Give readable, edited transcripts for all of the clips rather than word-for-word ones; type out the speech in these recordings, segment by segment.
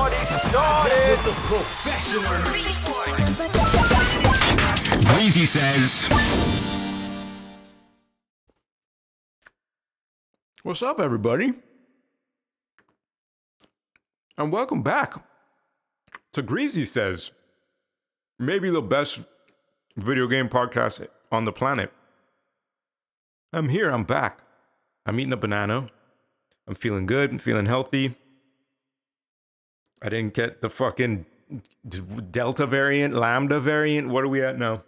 party started. With the professional. Greasy says. What's up, everybody? And welcome back to Greasy Says, maybe the best video game podcast on the planet. I'm here, I'm back. I'm eating a banana. I'm feeling good, I'm feeling healthy. I didn't get the fucking Delta variant, Lambda variant. What are we at now?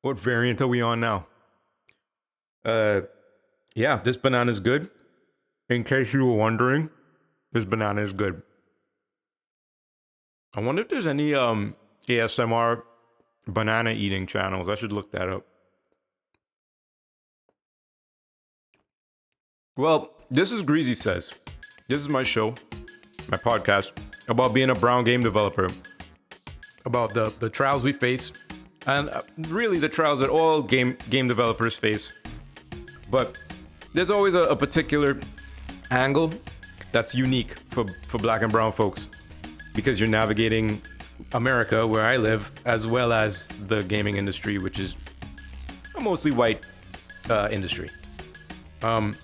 What variant are we on now? Yeah, this banana is good. In case you were wondering, this banana is good. I wonder if there's any ASMR banana eating channels. I should look that up. Well, this is Greasy Says. This is my show, my podcast, about being a brown game developer, about the trials we face, and really the trials that all game developers face. But there's always a particular angle that's unique for black and brown folks, because you're navigating America, where I live, as well as the gaming industry, which is a mostly white industry. I've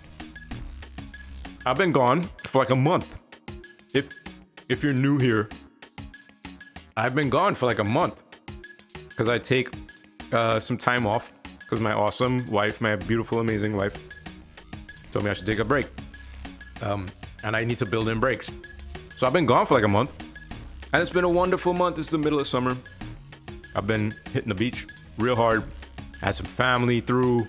been gone for like a month. If you're new here, I've been gone for like a month because I take some time off because my awesome wife, my beautiful, amazing wife, told me I should take a break. And I need to build in breaks. So I've been gone for like a month. And it's been a wonderful month. It's the middle of summer. I've been hitting the beach real hard. Had some family through.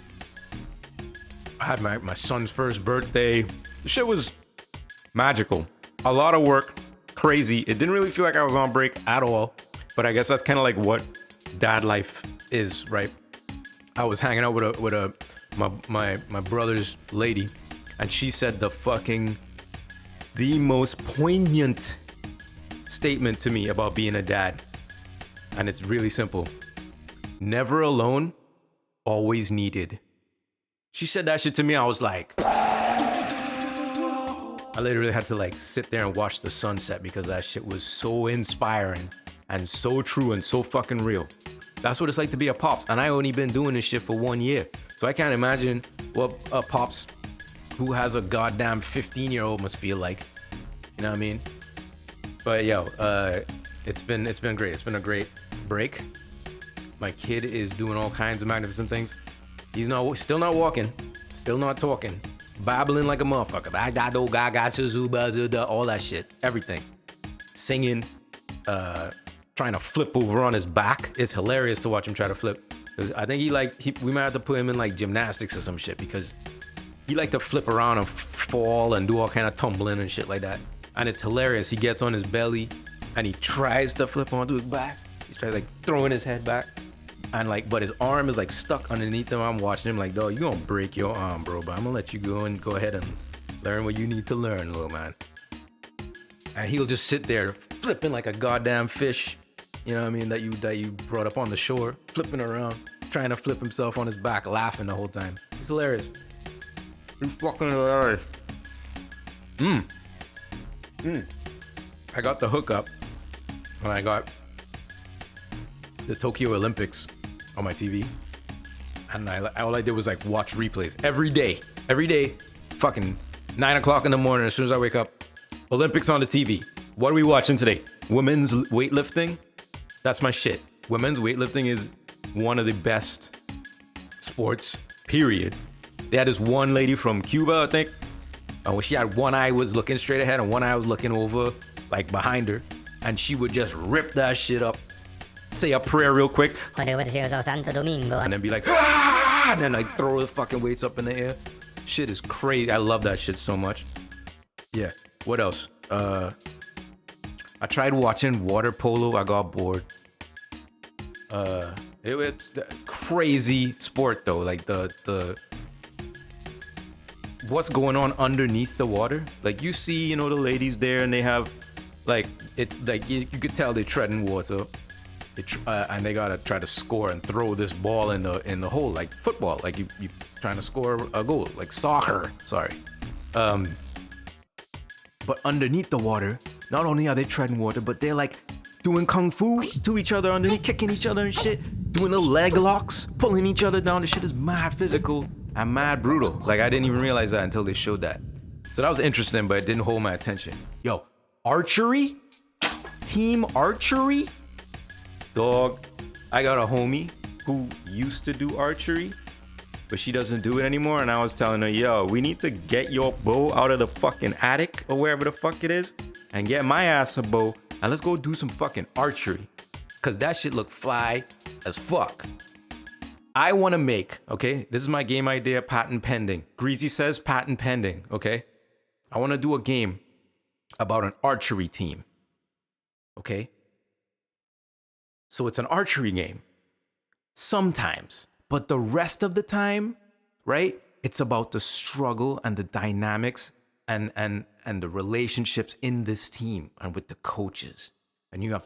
I had my son's first birthday. The shit was magical. A lot of work. Crazy. It didn't really feel like I was on break at all. But I guess that's kind of like what dad life is, right? I was hanging out with my brother's lady. And she said the most poignant statement to me about being a dad. And it's really simple. Never alone, always needed. She said that shit to me. I was like, I literally had to like sit there and watch the sunset because that shit was so inspiring and so true and so fucking real. That's what it's like to be a pops. And I only been doing this shit for 1 year. So I can't imagine what a pops who has a goddamn 15-year-old must feel like. You know what I mean? But yo, it's been great. It's been a great break. My kid is doing all kinds of magnificent things. He's still not walking, still not talking, babbling like a motherfucker. All that shit, everything. Singing, trying to flip over on his back. It's hilarious to watch him try to flip. I think we might have to put him in like gymnastics or some shit because he like to flip around and fall and do all kind of tumbling and shit like that. And it's hilarious. He gets on his belly and he tries to flip onto his back. He's trying like throwing his head back. And like, but his arm is like stuck underneath him. I'm watching him like, dog, you gonna break your arm, bro. But I'm gonna let you go ahead and learn what you need to learn, little man. And he'll just sit there flipping like a goddamn fish. You know what I mean? That you brought up on the shore, flipping around, trying to flip himself on his back, laughing the whole time. It's hilarious. It's fucking hilarious. I got the hookup when I got the Tokyo Olympics on my TV, and all I did was like watch replays every day, fucking 9 o'clock in the morning. As soon as I wake up, Olympics on the TV. What are we watching today? Women's weightlifting. That's my shit. Women's weightlifting is one of the best sports, period. They had this one lady from Cuba, I think. She had one eye was looking straight ahead and one eye was looking over, like behind her. And she would just rip that shit up, say a prayer real quick, and then be like, ah! And then like throw the fucking weights up in the air. Shit is crazy. I love that shit so much. Yeah. What else? I tried watching water polo. I got bored. It's crazy sport though. Like the what's going on underneath the water. Like you see, the ladies there, and they have like it's like you could tell they treading water. And they gotta try to score and throw this ball in the hole like football. Like you trying to score a goal like soccer. Sorry. But underneath the water, not only are they treading water, but they're like doing kung fu to each other underneath, kicking each other and shit, doing little leg locks, pulling each other down. The shit is mad physical and mad brutal. Like, I didn't even realize that until they showed that. So that was interesting, but it didn't hold my attention. Yo, archery? Team archery? Dog, I got a homie who used to do archery, but she doesn't do it anymore. And I was telling her, yo, we need to get your bow out of the fucking attic or wherever the fuck it is and get my ass a bow and let's go do some fucking archery. Cause that shit look fly as fuck. I wanna make, okay, this is my game idea, patent pending. Greasy says patent pending, okay? I wanna do a game about an archery team, okay? So it's an archery game. Sometimes, but the rest of the time, right? It's about the struggle and the dynamics and the relationships in this team and with the coaches. And you have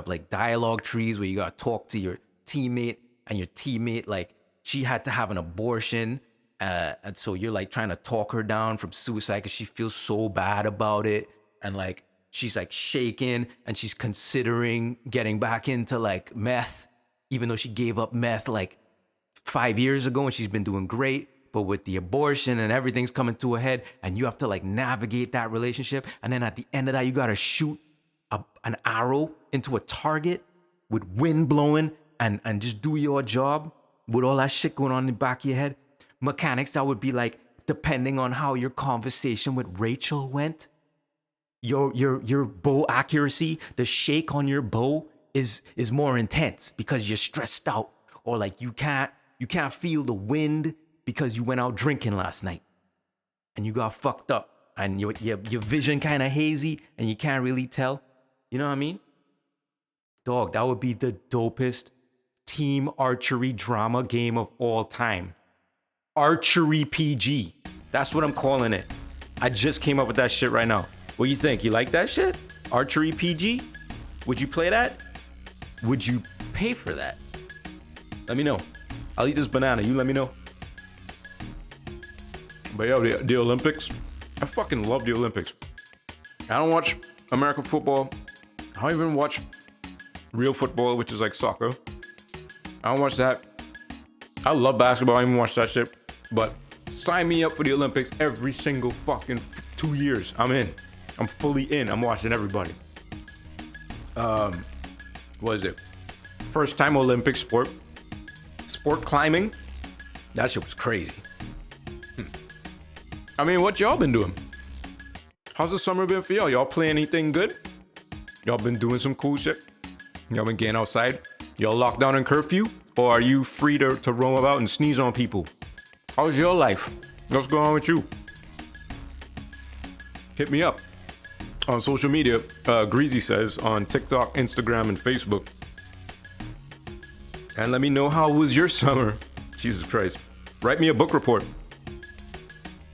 like dialogue trees where you gotta talk to your teammate, and your teammate, like, she had to have an abortion, and so you're like trying to talk her down from suicide because she feels so bad about it, and like she's like shaking and she's considering getting back into like meth, even though she gave up meth like 5 years ago and she's been doing great. But with the abortion and everything's coming to a head, and you have to like navigate that relationship. And then at the end of that, you got to shoot an arrow into a target with wind blowing and just do your job with all that shit going on in the back of your head. Mechanics that would be like, depending on how your conversation with Rachel went, your bow accuracy, the shake on your bow is more intense because you're stressed out, or like you can't feel the wind because you went out drinking last night and you got fucked up and your vision kind of hazy and you can't really tell. You know what I mean? Dog, that would be the dopest team archery drama game of all time. Archery PG. That's what I'm calling it. I just came up with that shit right now. What do you think? You like that shit? Archery PG? Would you play that? Would you pay for that? Let me know. I'll eat this banana. You let me know. But yo, the Olympics, I fucking love the Olympics. I don't watch American football. I don't even watch real football, which is like soccer. I don't watch that. I love basketball. I don't even watch that shit. But sign me up for the Olympics every single fucking 2 years. I'm in. I'm fully in. I'm watching everybody. What is it? First time Olympic sport. Sport climbing. That shit was crazy. I mean, what y'all been doing? How's the summer been for y'all? Y'all play anything good? Y'all been doing some cool shit? Y'all been getting outside? Y'all locked down in curfew? Or are you free to roam about and sneeze on people? How's your life? What's going on with you? Hit me up on social media. Greasy says on TikTok, Instagram, and Facebook. And let me know how was your summer. Jesus Christ. Write me a book report.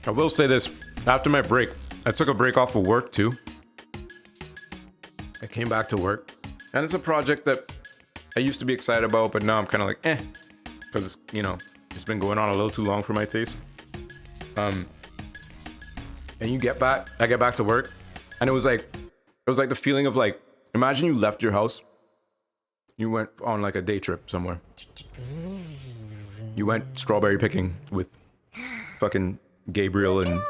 I will say this. After my break, I took a break off of work too. I came back to work. And it's a project that I used to be excited about, but now I'm kind of like, because, it's been going on a little too long for my taste. And I get back to work, and it was like the feeling of like, imagine you left your house, you went on like a day trip somewhere. You went strawberry picking with fucking Gabriel and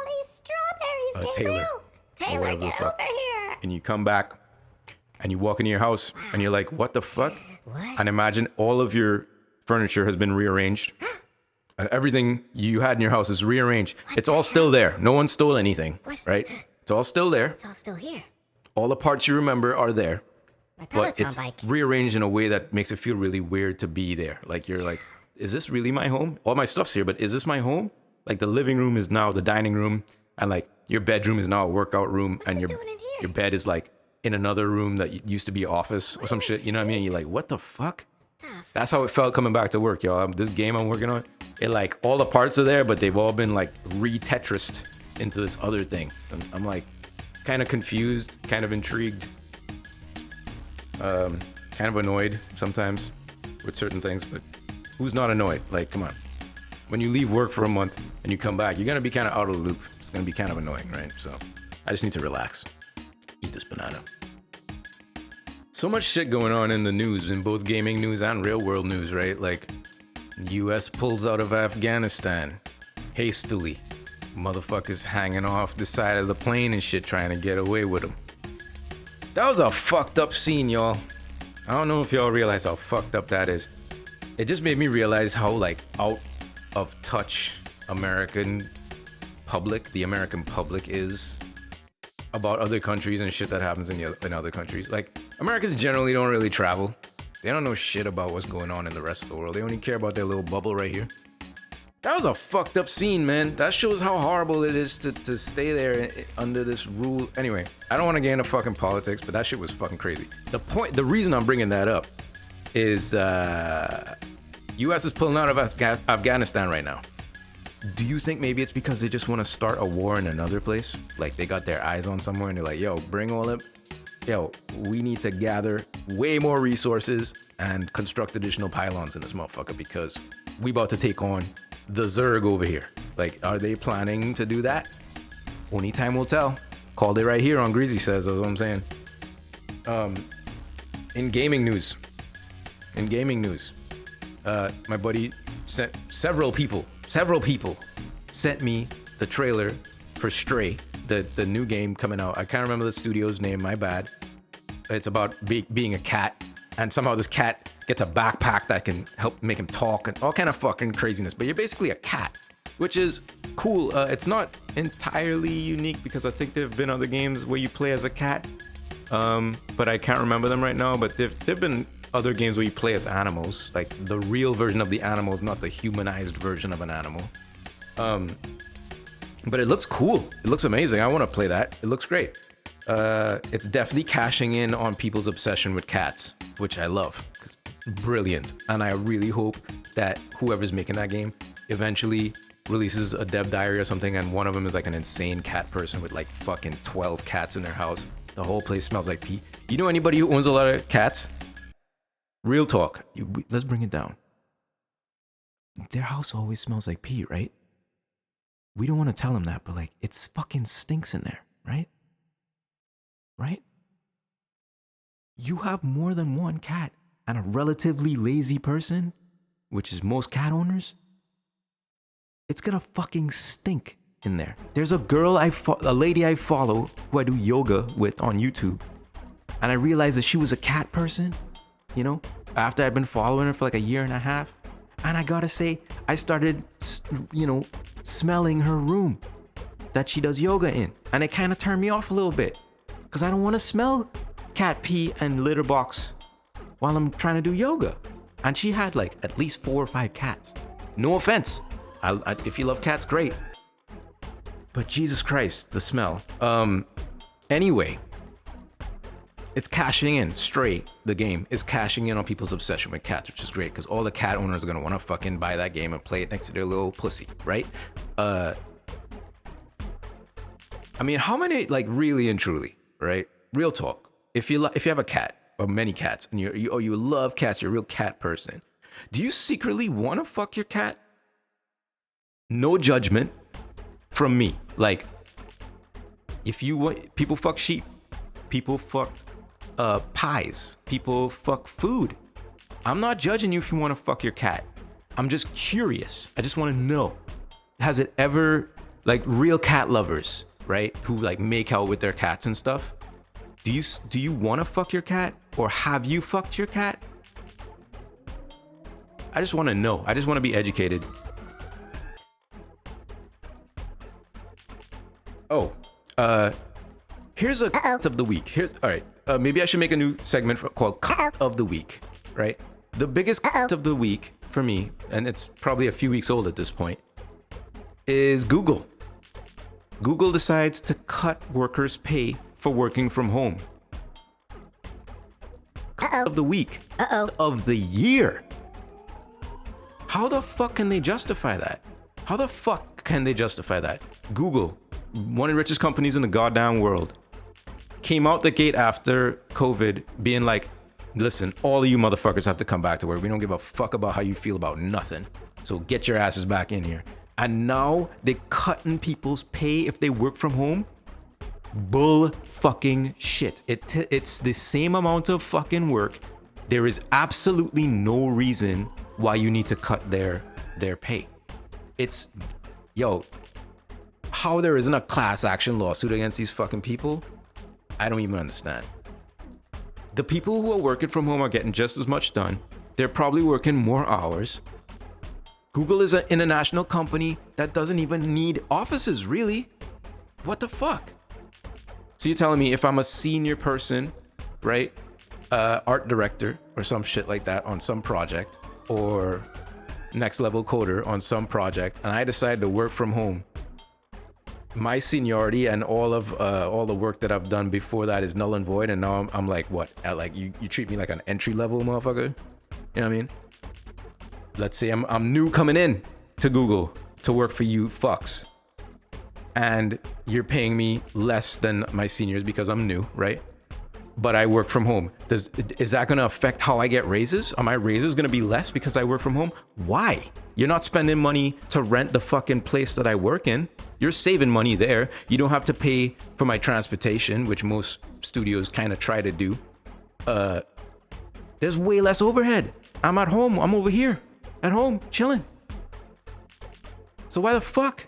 Taylor, or whatever the fuck. And you come back and you walk into your house and you're like, what the fuck? What? And imagine all of your furniture has been rearranged. And everything you had in your house is rearranged. It's all still there. No one stole anything, right? It's all still there. It's all still here. All the parts you remember are there. My but Peloton it's bike. rearranged in a way that makes it feel really weird to be there. Like, you're like, is this really my home? All my stuff's here, but is this my home? Like, the living room is now the dining room, and like your bedroom is now a workout room, and your bed is like in another room that used to be office or some shit. You know what I mean? You're like, what the fuck? That's how it felt coming back to work, y'all. This game I'm working on, it like all the parts are there, but they've all been like re-Tetrised into this other thing. And I'm like kind of confused, kind of intrigued, kind of annoyed sometimes with certain things, but who's not annoyed? Like, come on. When you leave work for a month and you come back, you're going to be kind of out of the loop. It's going to be kind of annoying, right? So I just need to relax. Eat this banana. So much shit going on in the news, in both gaming news and real world news, right? Like, US pulls out of Afghanistan hastily. Motherfuckers hanging off the side of the plane and shit trying to get away with them. That was a fucked up scene, y'all. I don't know if y'all realize how fucked up that is. It just made me realize how, like, out of touch the American public is about other countries and shit that happens in other countries. Like, Americans generally don't really travel. They don't know shit about what's going on in the rest of the world. They only care about their little bubble right here. That was a fucked up scene, man. That shows how horrible it is to stay there under this rule. Anyway, I don't want to get into fucking politics, but that shit was fucking crazy. The reason I'm bringing that up is US is pulling out of Afghanistan right now. Do you think maybe it's because they just want to start a war in another place? Like, they got their eyes on somewhere and they're like, yo, bring all up. Yo, we need to gather way more resources and construct additional pylons in this motherfucker because we about to take on the Zerg over here. Like, are they planning to do that? Only time will tell. Called it right here on Greasy Says, that's what I'm saying. In gaming news, my buddy sent several people sent me the trailer for Stray, the new game coming out. I can't remember the studio's name, my bad. It's about being a cat, and somehow this cat gets a backpack that can help make him talk and all kind of fucking craziness. But you're basically a cat, which is cool. It's not entirely unique because I think there have been other games where you play as a cat, but I can't remember them right now. But there've been other games where you play as animals, like the real version of the animals, not the humanized version of an animal. But it looks cool. It looks amazing. I want to play that. It looks great. It's definitely cashing in on people's obsession with cats, which I love. It's brilliant. And I really hope that whoever's making that game eventually releases a dev diary or something, and one of them is like an insane cat person with like fucking 12 cats in their house. The whole place smells like pee. You know anybody who owns a lot of cats? Real talk. Let's bring it down. Their house always smells like pee, right? We don't want to tell them that, but like, it's fucking stinks in there, right? Right? You have more than one cat and a relatively lazy person, which is most cat owners, it's gonna fucking stink in there. There's a girl a lady I follow who I do yoga with on YouTube, and I realized that she was a cat person, you know, after I'd been following her for like a year and a half. And I gotta say, I started, smelling her room that she does yoga in. And it kind of turned me off a little bit because I don't want to smell cat pee and litter box while I'm trying to do yoga. And she had like at least 4 or 5 cats. No offense. If you love cats, great. But Jesus Christ, the smell. Anyway, it's cashing in. Stray, the game, is cashing in on people's obsession with cats, which is great because all the cat owners are gonna want to fucking buy that game and play it next to their little pussy, right? I mean, how many, like, really and truly, right? Real talk. If you have a cat or many cats and you love cats, you're a real cat person. Do you secretly want to fuck your cat? No judgment from me. Like, if you want, people fuck sheep, people fuck pies, people fuck food. I'm not judging you if you want to fuck your cat. I'm just curious. I just want to know, has it ever, like, real cat lovers, right, who like make out with their cats and stuff, do you want to fuck your cat, or have you fucked your cat? I just want to know. I just want to be educated. Here's a cat of the week. All right. Maybe I should make a new segment called Cat of the Week, right? The biggest cat of the week for me, and it's probably a few weeks old at this point, is Google. Google decides to cut workers' pay for working from home. Cat of the week. Of the year. How the fuck can they justify that? How the fuck can they justify that? Google, one of the richest companies in the goddamn world, came out the gate after COVID being like, listen, all of you motherfuckers have to come back to work. We don't give a fuck about how you feel about nothing. So get your asses back in here. And now they're cutting people's pay if they work from home Bull fucking shit. It's the same amount of fucking work. There is absolutely no reason why you need to cut their pay. It's, yo, how there isn't a class action lawsuit against these fucking people, I don't even understand. The people who are working from home are getting just as much done. They're probably working more hours. Google is an international company that doesn't even need offices, really. What the fuck? So you're telling me if I'm a senior person, right? Art director or some shit like that on some project, or next level coder on some project, and I decide to work from home, my seniority and all the work that I've done before that is null and void, and now I'm like, what? Like you treat me like an entry level motherfucker? You know what I mean? Let's say I'm new coming in to Google to work for you fucks, and you're paying me less than my seniors because I'm new, right? But I work from home. Is that going to affect how I get raises? Are my raises going to be less because I work from home? Why? You're not spending money to rent the fucking place that I work in. You're saving money there. You don't have to pay for my transportation, which most studios kind of try to do. There's way less overhead. I'm at home. I'm over here at home chilling. So why the fuck?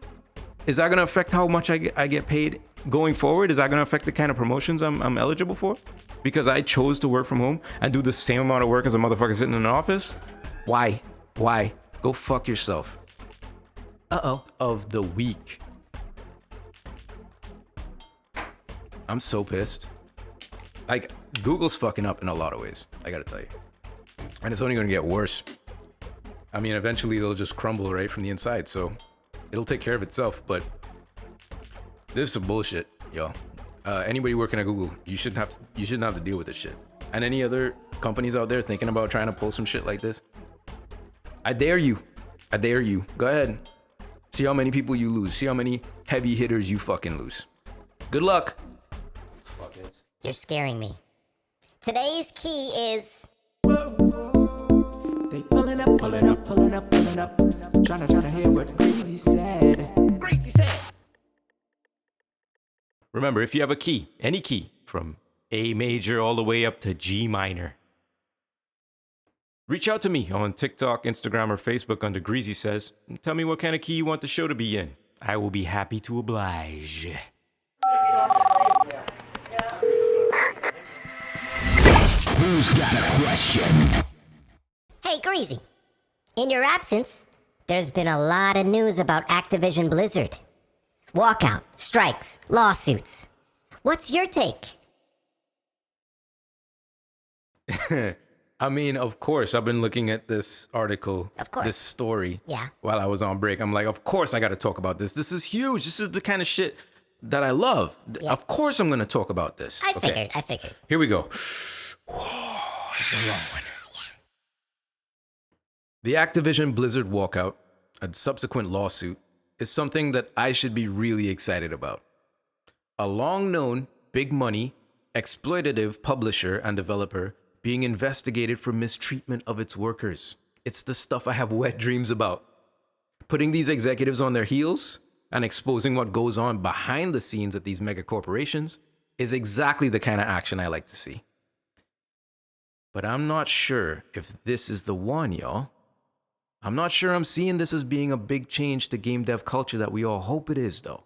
Is that going to affect how much I get paid going forward? Is that going to affect the kind of promotions I'm eligible for? Because I chose to work from home and do the same amount of work as a motherfucker sitting in an office? Why? Go fuck yourself. Of the week. I'm so pissed. Like, Google's fucking up in a lot of ways, I gotta tell you. And it's only gonna get worse. I mean, eventually they'll just crumble right from the inside, so it'll take care of itself, but this is some bullshit, yo. Anybody working at Google, you shouldn't have to deal with this shit. And any other companies out there thinking about trying to pull some shit like this, I dare you. Go ahead. See how many people you lose. See how many heavy hitters you fucking lose. Good luck. Fuckheads. You're scaring me. Today's key is... They pulling up. Tryna hear what Greasy said. Remember, if you have a key, any key, from A major all the way up to G minor, reach out to me on TikTok, Instagram, or Facebook under Greasy Says, and tell me what kind of key you want the show to be in. I will be happy to oblige. Who's got a question? Hey, Greasy. In your absence, there's been a lot of news about Activision Blizzard. Walkout, strikes, lawsuits. What's your take? I mean, of course, I've been looking at this article, this story, while I was on break. I'm like, of course I got to talk about this. This is huge. This is the kind of shit that I love. Yeah. Of course I'm going to talk about this. I figured. Here we go. Whoa, it's a long one. The Activision Blizzard walkout, a subsequent lawsuit, is something that I should be really excited about. A long-known, big-money, exploitative publisher and developer being investigated for mistreatment of its workers. It's the stuff I have wet dreams about. Putting these executives on their heels and exposing what goes on behind the scenes at these mega corporations is exactly the kind of action I like to see. But I'm not sure if this is the one, y'all. I'm not sure I'm seeing this as being a big change to game dev culture that we all hope it is, though.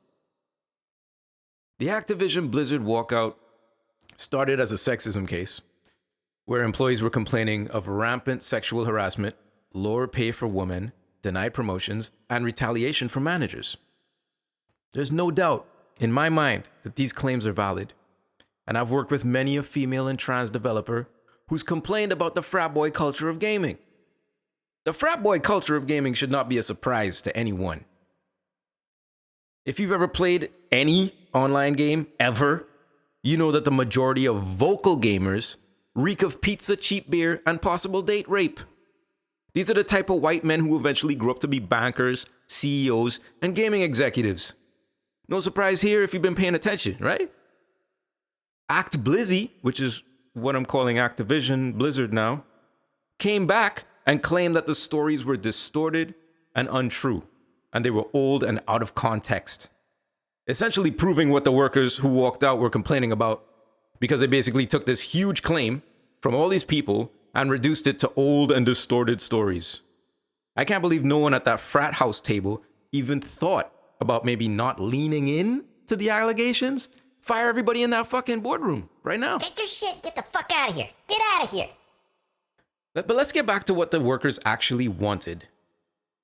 The Activision Blizzard walkout started as a sexism case, where employees were complaining of rampant sexual harassment, lower pay for women, denied promotions, and retaliation from managers. There's no doubt, in my mind, that these claims are valid, and I've worked with many a female and trans developer who's complained about the frat boy culture of gaming. The frat boy culture of gaming should not be a surprise to anyone. If you've ever played any online game ever, you know that the majority of vocal gamers reek of pizza, cheap beer, and possible date rape. These are the type of white men who eventually grew up to be bankers, CEOs, and gaming executives. No surprise here if you've been paying attention, right? ActBlizzy, which is what I'm calling Activision Blizzard now, came back and claimed that the stories were distorted and untrue, and they were old and out of context. essentially proving what the workers who walked out were complaining about, because they basically took this huge claim from all these people and reduced it to old and distorted stories. I can't believe no one at that frat house table even thought about maybe not leaning in to the allegations. Fire everybody in that fucking boardroom right now. Get your shit. Get the fuck out of here. Get out of here. But let's get back to what the workers actually wanted.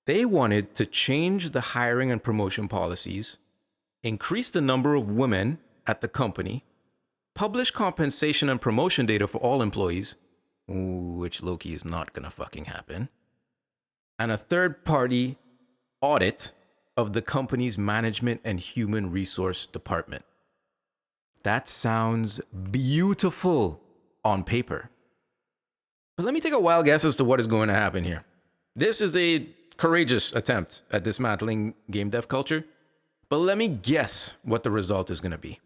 They wanted to change the hiring and promotion policies, increase the number of women at the company, publish compensation and promotion data for all employees, which low-key is not gonna fucking happen, and a third-party audit of the company's management and human resource department. That sounds beautiful on paper. But let me take a wild guess as to what is going to happen here. This is a courageous attempt at dismantling game dev culture, but let me guess what the result is going to be.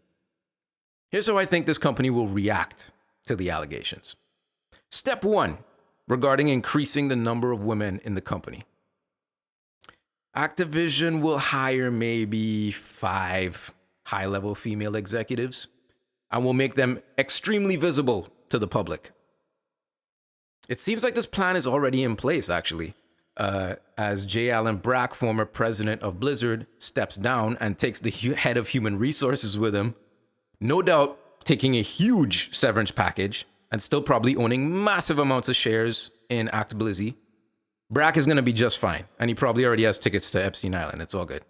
Here's how I think this company will react to the allegations. Step 1, regarding increasing the number of women in the company. Activision will hire maybe 5 high-level female executives and will make them extremely visible to the public. It seems like this plan is already in place, actually, as J. Allen Brack, former president of Blizzard, steps down and takes the head of human resources with him, no doubt taking a huge severance package and still probably owning massive amounts of shares in ActBlizzy. Brack is going to be just fine, and he probably already has tickets to Epstein Island. It's all good.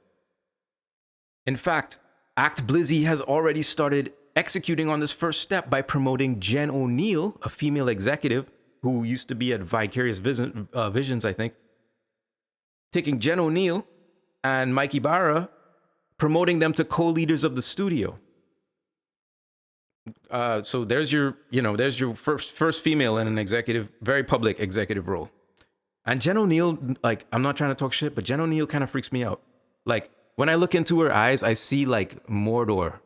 In fact, ActBlizzy has already started executing on this first step by promoting Jen O'Neill, a female executive who used to be at Vicarious Visions, I think. Taking Jen O'Neill and Mike Ibarra, promoting them to co-leaders of the studio. So there's your first female in an executive, very public executive role. And Jen O'Neill, like, I'm not trying to talk shit, but Jen O'Neill kind of freaks me out. Like, when I look into her eyes, I see, like, Mordor.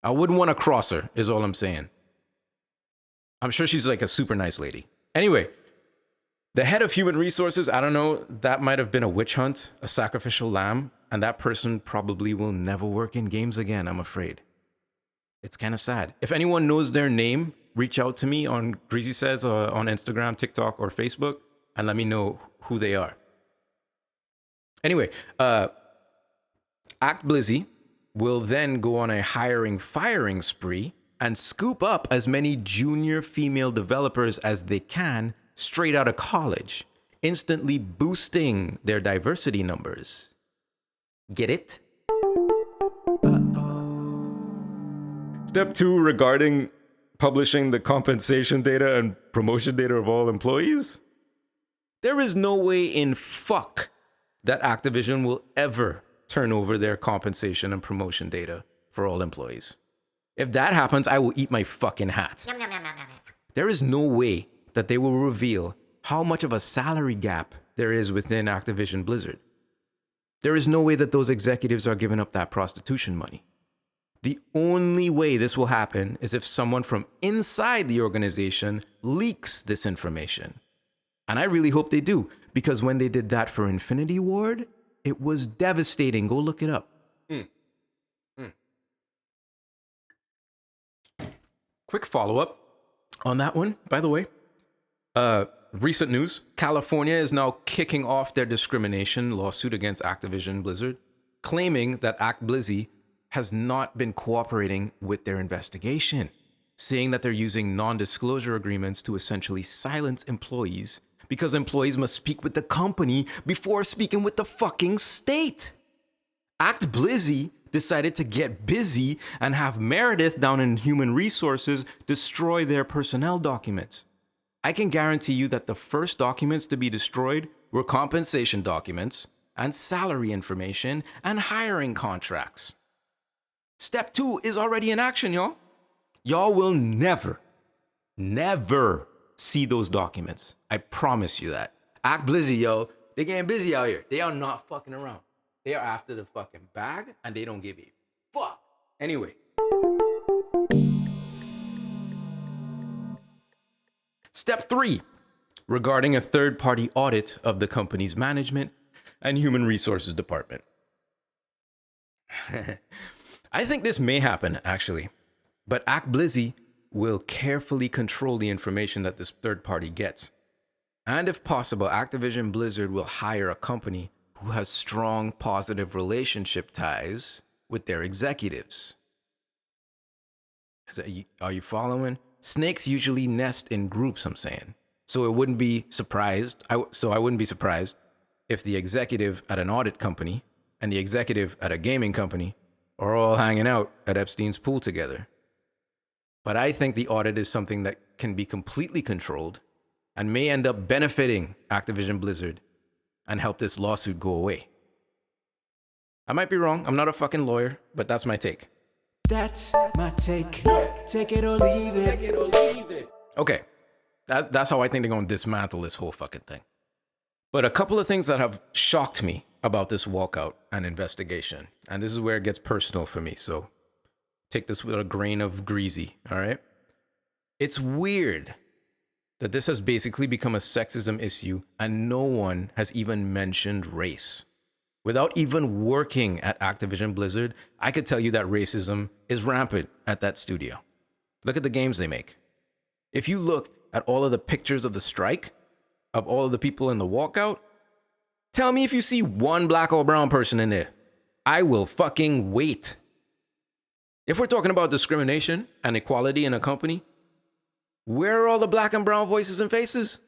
I wouldn't want to cross her, is all I'm saying. I'm sure she's, like, a super nice lady. Anyway, the head of human resources, I don't know, that might have been a witch hunt, a sacrificial lamb, and that person probably will never work in games again, I'm afraid. It's kind of sad. If anyone knows their name, reach out to me on Greasy Says on Instagram, TikTok, or Facebook, and let me know who they are. Anyway, ActBlizzy will then go on a hiring-firing spree and scoop up as many junior female developers as they can straight out of college, instantly boosting their diversity numbers. Get it? Step 2, regarding publishing the compensation data and promotion data of all employees. There is no way in fuck that Activision will ever turn over their compensation and promotion data for all employees. If that happens, I will eat my fucking hat. There is no way that they will reveal how much of a salary gap there is within Activision Blizzard. There is no way that those executives are giving up that prostitution money. The only way this will happen is if someone from inside the organization leaks this information. And I really hope they do, because when they did that for Infinity Ward, it was devastating. Go look it up. Quick follow-up on that one, by the way. Recent news, California is now kicking off their discrimination lawsuit against Activision Blizzard, claiming that ActBlizzy has not been cooperating with their investigation, saying that they're using non-disclosure agreements to essentially silence employees because employees must speak with the company before speaking with the fucking state. ActBlizzy decided to get busy and have Meredith down in human resources destroy their personnel documents. I can guarantee you that the first documents to be destroyed were compensation documents and salary information and hiring contracts. Step 2 is already in action, y'all. Y'all will never see those documents. I promise you that. ActBlizzy, yo, they getting busy out here. They are not fucking around. They are after the fucking bag, and they don't give a fuck. Anyway. Step 3, regarding a third-party audit of the company's management and human resources department. I think this may happen, actually. But ActBlizzy will carefully control the information that this third party gets. And if possible, Activision Blizzard will hire a company who has strong positive relationship ties with their executives. Are you following? Snakes usually nest in groups, I'm saying. So I wouldn't be surprised if the executive at an audit company and the executive at a gaming company are all hanging out at Epstein's pool together. But I think the audit is something that can be completely controlled and may end up benefiting Activision Blizzard and help this lawsuit go away. I might be wrong. I'm not a fucking lawyer, but that's my take. That's my take. Take it or leave it. Okay. That's how I think they're going to dismantle this whole fucking thing. But a couple of things that have shocked me about this walkout and investigation. And this is where it gets personal for me. So take this with a grain of greasy, all right? It's weird that this has basically become a sexism issue and no one has even mentioned race. Without even working at Activision Blizzard, I could tell you that racism is rampant at that studio. Look at the games they make. If you look at all of the pictures of the strike, of all of the people in the walkout, tell me if you see one black or brown person in there. I will fucking wait. If we're talking about discrimination and equality in a company, where are all the black and brown voices and faces?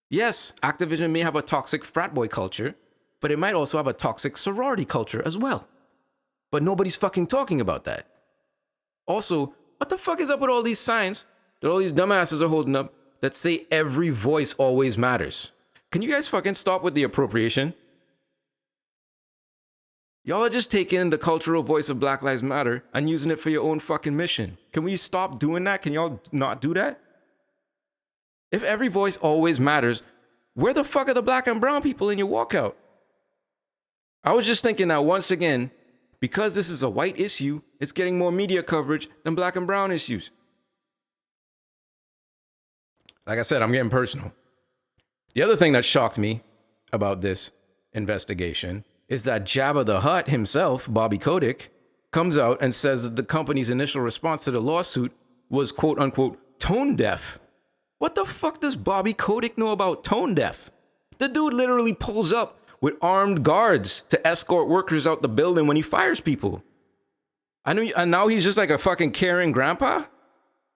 Yes, Activision may have a toxic frat boy culture, but it might also have a toxic sorority culture as well. But nobody's fucking talking about that. Also, what the fuck is up with all these signs that all these dumbasses are holding up that say every voice always matters? Can you guys fucking stop with the appropriation? Y'all are just taking the cultural voice of Black Lives Matter and using it for your own fucking mission. Can we stop doing that? Can y'all not do that? If every voice always matters, where the fuck are the black and brown people in your walkout? I was just thinking that once again, because this is a white issue, it's getting more media coverage than black and brown issues. Like I said, I'm getting personal. The other thing that shocked me about this investigation is that Jabba the Hutt himself, Bobby Kotick, comes out and says that the company's initial response to the lawsuit was quote unquote tone deaf. What the fuck does Bobby Kotick know about tone deaf? The dude literally pulls up with armed guards to escort workers out the building when he fires people. And now he's just like a fucking caring grandpa?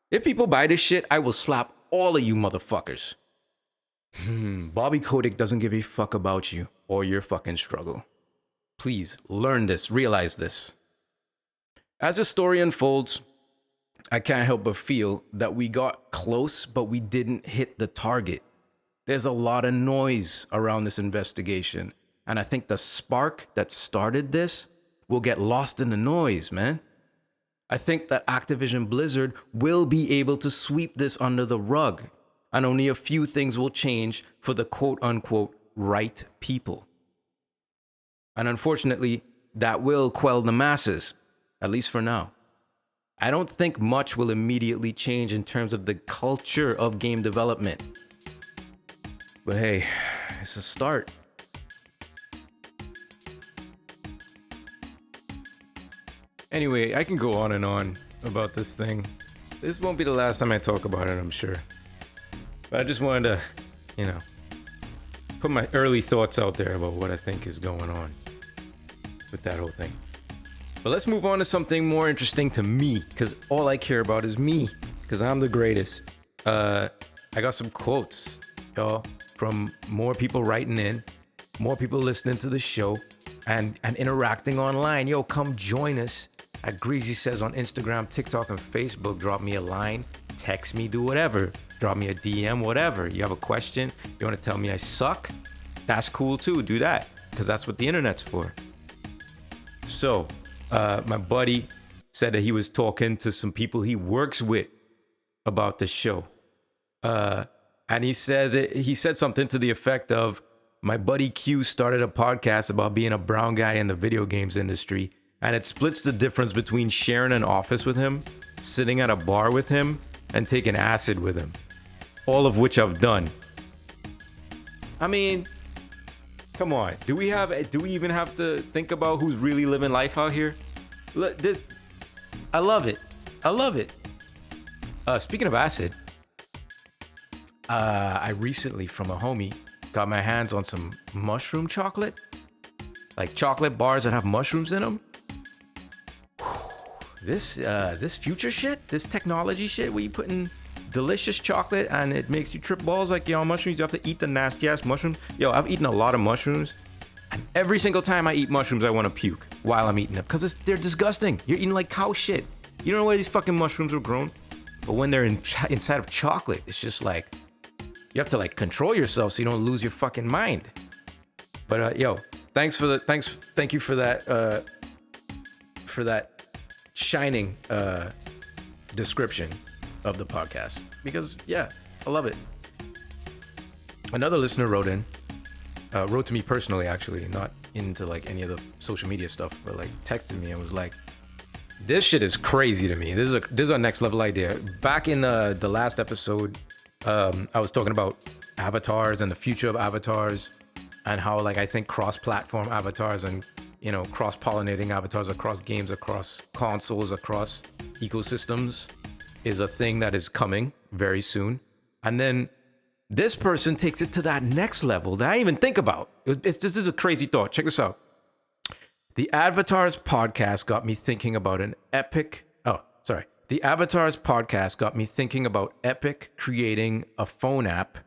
If people buy this shit, I will slap all of you motherfuckers. Bobby Kotick doesn't give a fuck about you or your fucking struggle. Please learn this, realize this. As the story unfolds, I can't help but feel that we got close, but we didn't hit the target. There's a lot of noise around this investigation, and I think the spark that started this will get lost in the noise, man. I think that Activision Blizzard will be able to sweep this under the rug, and only a few things will change for the quote-unquote right people. And unfortunately, that will quell the masses, at least for now. I don't think much will immediately change in terms of the culture of game development. But hey, it's a start. Anyway, I can go on and on about this thing. This won't be the last time I talk about it, I'm sure. But I just wanted to, put my early thoughts out there about what I think is going on with that whole thing. But let's move on to something more interesting to me, because all I care about is me, because I'm the greatest. I got some quotes, y'all, from more people writing in, more people listening to the show, and interacting online. Yo, come join us at Greasy Says on Instagram, TikTok, and Facebook. Drop me a line, text me, do whatever. Drop me a DM, whatever. You have a question, you want to tell me I suck? That's cool too, do that, because that's what the internet's for. So, my buddy said that he was talking to some people he works with about the show. And he said something to the effect of, my buddy Q started a podcast about being a brown guy in the video games industry, and it splits the difference between sharing an office with him, sitting at a bar with him, and taking acid with him. All of which I've done. I mean, Come on. Do we even have to think about who's really living life out here? I love it. I love it. Speaking of acid, I recently from a homie got my hands on some mushroom chocolate. Like chocolate bars that have mushrooms in them. This future shit, this technology shit where you put in delicious chocolate and it makes you trip balls like you're on mushrooms. You have to eat the nasty ass mushrooms. Yo, I've eaten a lot of mushrooms. And every single time I eat mushrooms, I want to puke while I'm eating them. Because they're disgusting. You're eating like cow shit. You don't know where these fucking mushrooms are grown. But when they're inside of chocolate, it's just like, you have to like control yourself so you don't lose your fucking mind. But yo, thank you for that shining description of the podcast, because yeah, I love it. Another listener wrote to me personally, actually, not into like any of the social media stuff, but like texted me and was like, this shit is crazy to me. This is a next level idea. Back in the last episode, I was talking about avatars and the future of avatars, and how like I think cross-platform avatars and, you know, cross-pollinating avatars across games, across consoles, across ecosystems is a thing that is coming very soon. And then this person takes it to that next level that I didn't even think about. This is a crazy thought. Check this out. The Avatars podcast got me thinking about The Avatars podcast got me thinking about Epic creating a phone app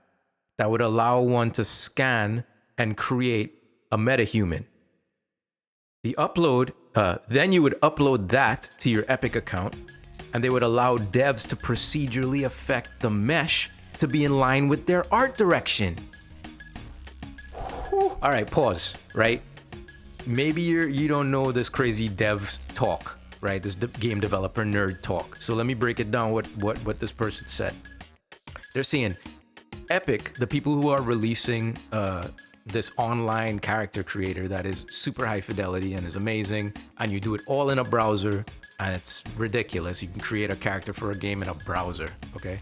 that would allow one to scan and create a metahuman. Then you would upload that to your Epic account, and they would allow devs to procedurally affect the mesh to be in line with their art direction. Whew. All right, pause, right? Maybe you don't know this crazy dev talk, right? This game developer nerd talk. So let me break it down what this person said. They're saying Epic, the people who are releasing this online character creator that is super high fidelity and is amazing, and you do it all in a browser, and it's ridiculous. You can create a character for a game in a browser, okay?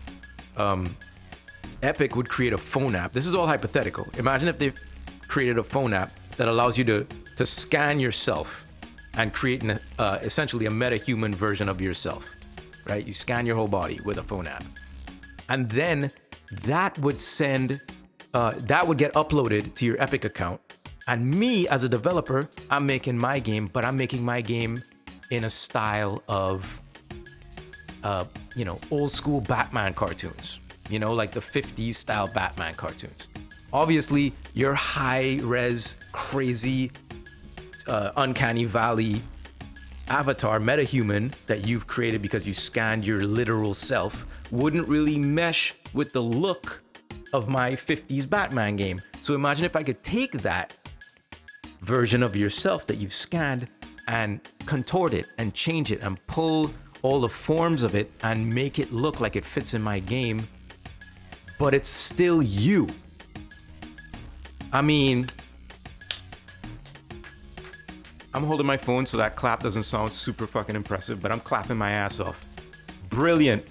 Epic would create a phone app. This is all hypothetical. Imagine if they created a phone app that allows you to scan yourself and create essentially a metahuman version of yourself, right? You scan your whole body with a phone app. And then that would get uploaded to your Epic account. And me, as a developer, I'm making my game, but I'm making my game in a style of, old school Batman cartoons, like the 50s style Batman cartoons. Obviously, your high-res, crazy, uncanny valley avatar, metahuman, that you've created because you scanned your literal self wouldn't really mesh with the look of my 50s Batman game. So imagine if I could take that version of yourself that you've scanned and contort it and change it and pull all the forms of it and make it look like it fits in my game, but it's still you. I mean, I'm holding my phone so that clap doesn't sound super fucking impressive, but I'm clapping my ass off. Brilliant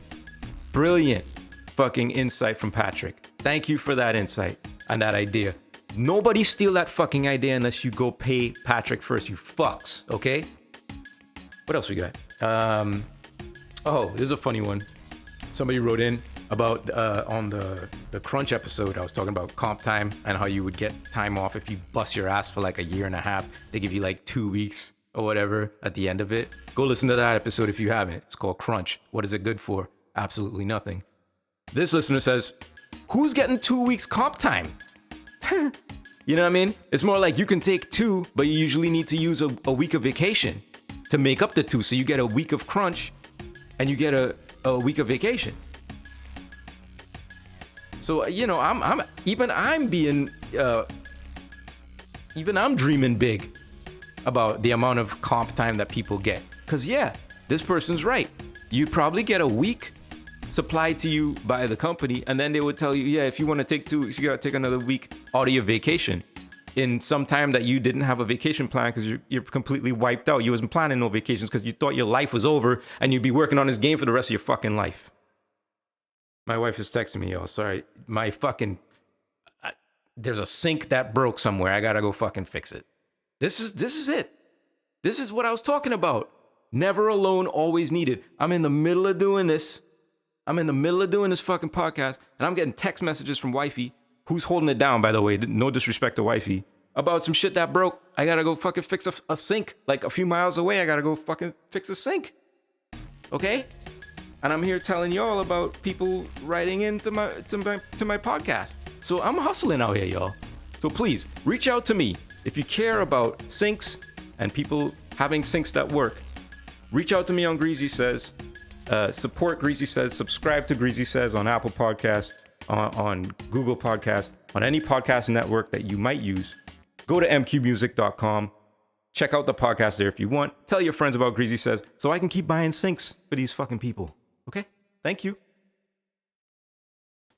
fucking insight from Patrick. Thank you for that insight and that idea. Nobody steal that fucking idea unless you go pay Patrick first, you fucks, okay? What else we got? This is a funny one. Somebody wrote in about on the Crunch episode, I was talking about comp time and how you would get time off if you bust your ass for like a year and a half. They give you like 2 weeks or whatever at the end of it. Go listen to that episode if you haven't. It's called Crunch. What is it good for? Absolutely nothing. This listener says, who's getting 2 weeks comp time? You know what I mean? It's more like you can take 2, but you usually need to use a week of vacation to make up the 2. So you get a week of crunch and you get a week of vacation. So, I'm dreaming big about the amount of comp time that people get. Cause yeah, this person's right. You probably get a week supplied to you by the company, and then they would tell you, yeah, if you want to take 2 weeks, you gotta take another week out of your vacation in some time that you didn't have a vacation plan because you're completely wiped out. You wasn't planning no vacations because you thought your life was over and you'd be working on this game for the rest of your fucking life. My wife is texting me, y'all. Sorry. there's a sink that broke somewhere. I gotta go fucking fix it. This is it. This is what I was talking about. Never alone, always needed. I'm in the middle of doing this. Fucking podcast, and I'm getting text messages from wifey, who's holding it down, by the way. No disrespect to wifey, about some shit that broke. I gotta go fucking fix a sink, like a few miles away. I gotta go fucking fix a sink. Okay? And I'm here telling y'all about people writing into my podcast. So I'm hustling out here, y'all. So please reach out to me if you care about sinks and people having sinks that work. Reach out to me on Greasy Says. Support Greasy Says. Subscribe to Greasy Says on Apple Podcasts, on Google Podcasts, on any podcast network that you might use. Go to mqmusic.com. Check out the podcast there if you want. Tell your friends about Greasy Says so I can keep buying sinks for these fucking people. Okay? Thank you.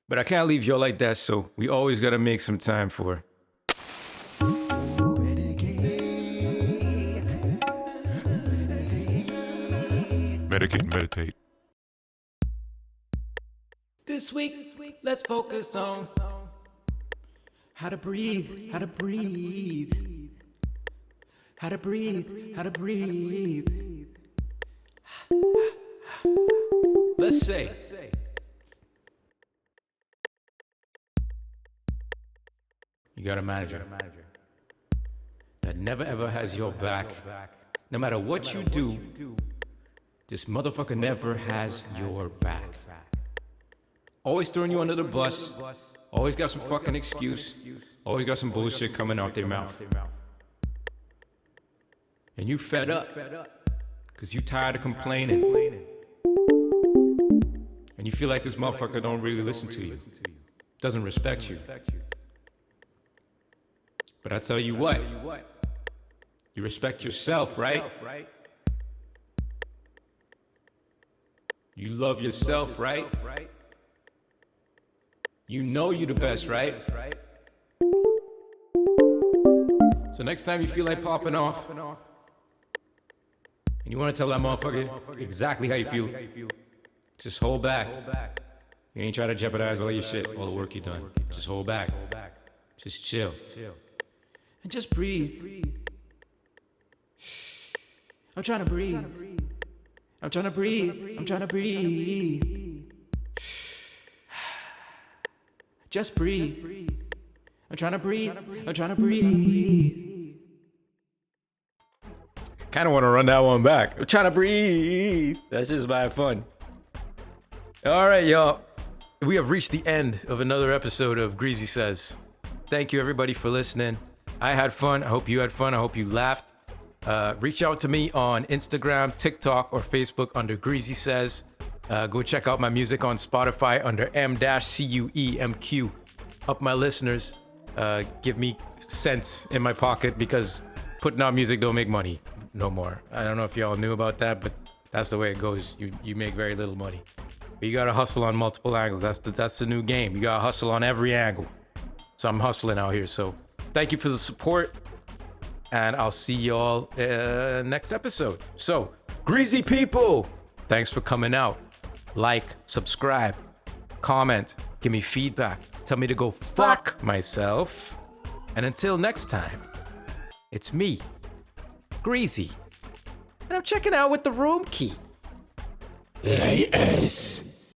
But I can't leave y'all like that, so we always gotta make some time for Medicate and meditate. This week, let's focus on how to breathe, how to breathe, how to breathe, how to breathe. Let's say you got a manager that never ever has your back. No matter what you do, this motherfucker never has your back. Always throwing you under the bus. Always got some fucking excuse. Always got some bullshit coming out their mouth. And you fed up. Cause you tired of complaining. And you feel like this motherfucker don't really listen to you. Doesn't respect you. But I tell you what. You respect yourself, right? You love yourself, right? You know you the best, right? So next time you feel like popping off, and you want to tell that motherfucker exactly how you feel, just hold back. You ain't trying to jeopardize all your shit, all the work you done. Just hold back. Just chill. And just breathe. I'm trying to breathe. I'm trying to breathe. I'm trying to breathe. Just breathe. I'm trying to breathe. I'm trying to breathe. kind of want to run that one back. I'm trying to breathe. That's just my fun. All right, y'all. We have reached the end of another episode of Greasy Says. Thank you, everybody, for listening. I had fun. I hope you had fun. I hope you laughed. Reach out to me on Instagram, TikTok, or Facebook under Greasy Says. Go check out my music on Spotify under M-Cue. Up my listeners. Give me cents in my pocket because putting out music don't make money no more. I don't know if y'all knew about that, but that's the way it goes. You make very little money. But you gotta hustle on multiple angles. That's the new game. You gotta hustle on every angle. So I'm hustling out here. So thank you for the support. And I'll see y'all next episode. So, Greasy people, thanks for coming out. Like, subscribe, comment, give me feedback. Tell me to go fuck myself. And until next time, it's me, Greasy. And I'm checking out with the room key. Layers.